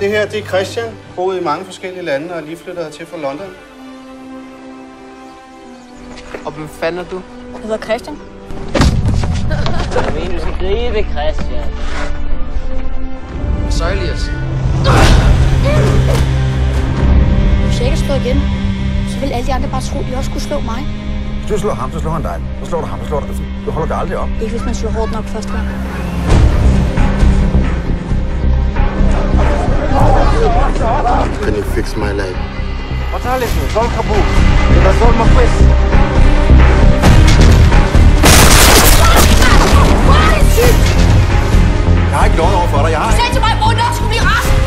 Det her, det er Christian. Boet i mange forskellige lande og lige flyttet hertil fra London. Og hvem fanden er du? Jeg hedder Christian. Jeg mener, du skal gribe Christian. Så Elias. Hvis jeg ikke slår igen, så vil alle de andre bare tro, at de også kunne slå mig. Hvis du slår ham, så slår han dig. Så slår du ham, så slår du dig. Du holder dig aldrig op. Ikke hvis man slår hårdt nok første gang. Can you fix my leg? وتعالى اسمه زول كابوس. إذا زول مقوس. Jeg har ikke løjet over for dig. Du sagde til mig, at mor nok skulle blive rasende.